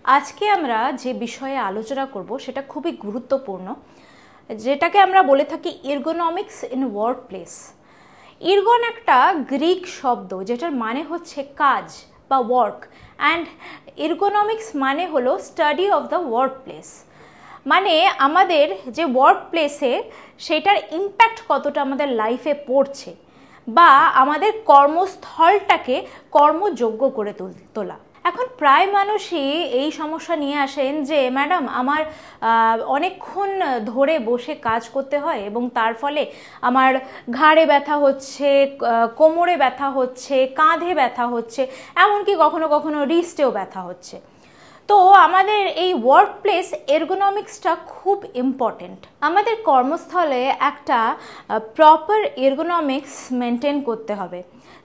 আজকে আমরা যে বিষয়ে আলোচনা করব সেটা খুবই গুরুত্বপূর্ণ, যেটাকে আমরা বলে থাকি এরগোনমিক্স ইন ওয়ার্ক প্লেস। ইরগন একটা গ্রিক শব্দ যেটার মানে হচ্ছে কাজ বা ওয়ার্ক, অ্যান্ড এরগোনমিক্স মানে হলো study of the work place. মানে আমাদের যে ওয়ার্ক প্লেসে সেটার ইম্প্যাক্ট কতটা আমাদের লাইফে পড়ছে বা আমাদের কর্মস্থলটাকে কর্মযোগ্য করে তোলা। এখন প্রায় মানুষই এই সমস্যা নিয়ে আসেন যে ম্যাডাম আমার অনেকক্ষণ ধরে বসে কাজ করতে হয় এবং তার ফলে আমার ঘাড়ে ব্যথা হচ্ছে, কোমরে ব্যথা হচ্ছে, কাঁধে ব্যথা হচ্ছে, এমনকি কখনো কখনো রিস্টেও ব্যথা হচ্ছে। তো আমাদের এই ওয়ার্ক প্লেস এরগোনমিক্সটা খুব ইম্পর্টেন্ট। আমাদের কর্মস্থলে একটা প্রপার এরগোনমিক্স মেনটেন করতে হবে।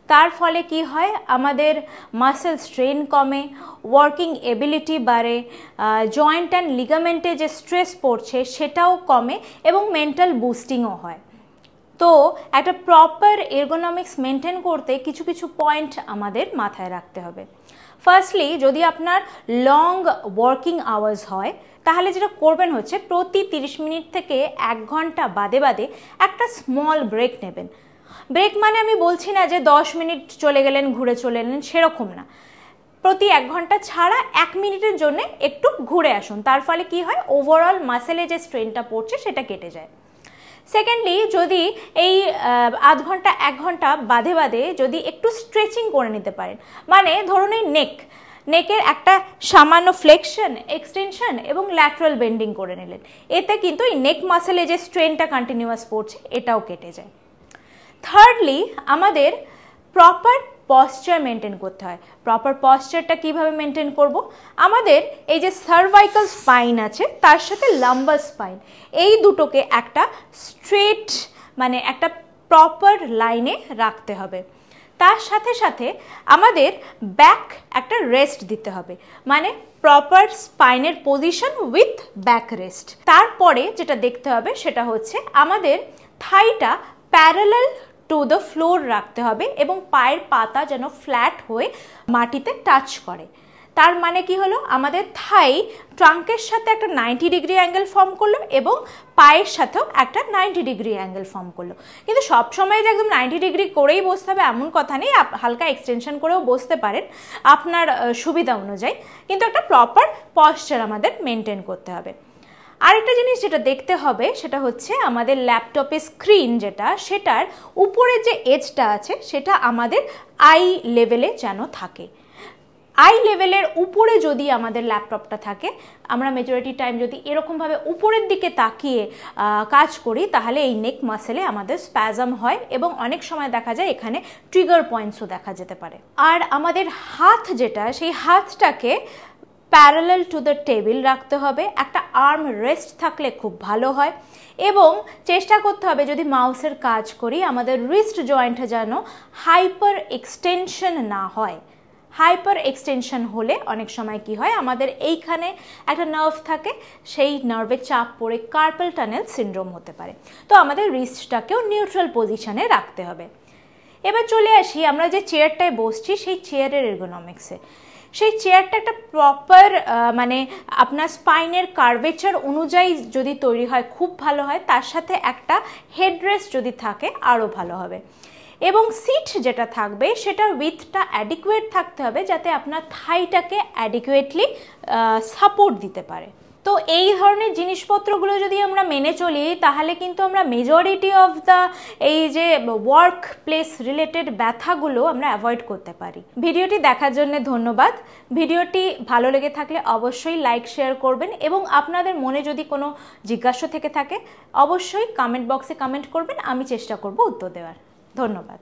তার ফলে কি হয়, আমাদের মাসেল স্ট্রেন কমে, ওয়ার্কিং এবিলিটি বাড়ে, জয়েন্ট অ্যান্ড লিগামেন্টে যে স্ট্রেস পড়ছে সেটাও কমে এবং মেন্টাল বুস্টিংও হয়। তো একটা প্রপার এরগোনমিক্স মেনটেন করতে কিছু কিছু পয়েন্ট আমাদের মাথায় রাখতে হবে। ফার্স্টলি, যদি আপনার লং ওয়ার্কিং আওয়ার্স হয় তাহলে যেটা করবেন হচ্ছে প্রতি 30 মিনিট থেকে 1 ঘন্টা বাদে বাদে একটা স্মল ব্রেক নেবেন। ব্রেক মানে আমি বলছি না যে 10 মিনিট চলে গেলেন ঘুরে চলে এলেন, সেরকম না। প্রতি 1 ঘন্টা ছাড়া 1 মিনিটের জন্য একটু ঘুরে আসুন। তার ফলে কি হয়, ওভারঅল মাসেলে যে স্ট্রেনটা পড়ছে সেটা কেটে যায়। সেকেন্ডলি, যদি এই আধ ঘন্টা 1 ঘন্টা বাদে বাদে যদি একটু স্ট্রেচিং করে নিতে পারেন, মানে ধরুন এই নেকের একটা সামান্য ফ্লেকশন, এক্সটেনশন এবং ল্যাটারাল বেন্ডিং করে নিলেন, এতে কিন্তু এই নেক মাসেলে যে স্ট্রেনটা কন্টিনিউয়াস পড়ছে এটাও কেটে যায়। থার্ডলি, আমাদের প্রপার পশ্চার মেনটেন করতে হয়। প্রপার পশ্চারটা কিভাবে মেনটেন করব, আমাদের এই যে সার্ভাইকাল স্পাইন আছে তার সাথে লাম্বার স্পাইন, এই দুটোকে একটা স্ট্রেট মানে একটা প্রপার লাইনে রাখতে হবে। তার সাথে সাথে আমাদের ব্যাক একটা রেস্ট দিতে হবে, মানে প্রপার স্পাইনের পজিশন উইথ ব্যাক রেস্ট। তারপরে যেটা দেখতে হবে সেটা হচ্ছে আমাদের থাইটা প্যারালাল টু দ্য ফ্লোর রাখতে হবে এবং পায়ের পাতা যেন ফ্ল্যাট হয়ে মাটিতে টাচ করে। তার মানে কি হলো, আমাদের থাই ট্রাঙ্কের সাথে একটা 90 ডিগ্রি অ্যাঙ্গেল ফর্ম করলো এবং পায়ের সাথেও একটা 90 ডিগ্রি অ্যাঙ্গেল ফর্ম করলো। কিন্তু সবসময় যে একদম 90 ডিগ্রি করেই বসতে হবে এমন কথা নেই, হালকা এক্সটেনশন করেও বসতে পারেন আপনার সুবিধা অনুযায়ী, কিন্তু একটা প্রপার পশ্চার আমাদের মেনটেন করতে হবে। আরেকটা জিনিস যেটা দেখতে হবে সেটা হচ্ছে আমাদের ল্যাপটপের স্ক্রিন যেটা, সেটার উপরের যে এজটা আছে সেটা আমাদের আই লেভেলে যেন থাকে। আই লেভেলের উপরে যদি আমাদের ল্যাপটপটা থাকে, আমরা মেজরিটি টাইম যদি এরকমভাবে উপরের দিকে তাকিয়ে কাজ করি তাহলে এই নেক মাসেলে আমাদের স্প্যাজম হয় এবং অনেক সময় দেখা যায় এখানে ট্রিগার পয়েন্টসও দেখা যেতে পারে। আর আমাদের হাত যেটা, সেই হাতটাকে প্যারালাল টু দ্য টেবিল রাখতে হবে। একটা আর্ম রেস্ট থাকলে খুব ভালো হয় এবং চেষ্টা করতে হবে যদি মাউসের কাজ করি আমাদের রিস্ট জয়েন্টে যেন হাইপার এক্সটেনশন না হয়। হাইপার এক্সটেনশন হলে অনেক সময় কি হয়, আমাদের এইখানে একটা নার্ভ থাকে, সেই নার্ভে চাপ পড়ে কার্পেল টানেল সিনড্রোম হতে পারে। তো আমাদের রিস্টটাকেও নিউট্রাল পজিশনে রাখতে হবে। এবার চলে আসি আমরা যে চেয়ারটায় বসছি সেই চেয়ারের এরগোনমিক্সে। সেই চেয়ারটা একটা প্রপার মানে আপনার স্পাইনের কার্ভেচার অনুযায়ী যদি তৈরি হয় খুব ভালো হয়, তার সাথে একটা হেডরেস্ট যদি থাকে আরও ভালো হবে। এবং সিট যেটা থাকবে সেটার উইথটা অ্যাডিকুয়েট থাকতে হবে যাতে আপনার থাইটাকে অ্যাডিকুয়েটলি সাপোর্ট দিতে পারে। তো এই ধরনের জিনিসপত্রগুলো যদি আমরা মেনে চলি তাহলে কিন্তু আমরা মেজরিটি অফ দ্য এই যে ওয়ার্ক প্লেস রিলেটেড ব্যথাগুলো আমরা অ্যাভয়েড করতে পারি। ভিডিওটি দেখার জন্য ধন্যবাদ। ভিডিওটি ভালো লেগে থাকলে অবশ্যই লাইক শেয়ার করবেন এবং আপনাদের মনে যদি কোনো জিজ্ঞাসা থেকে থাকে অবশ্যই কমেন্ট বক্সে কমেন্ট করবেন, আমি চেষ্টা করব উত্তর দেওয়ার। ধন্যবাদ।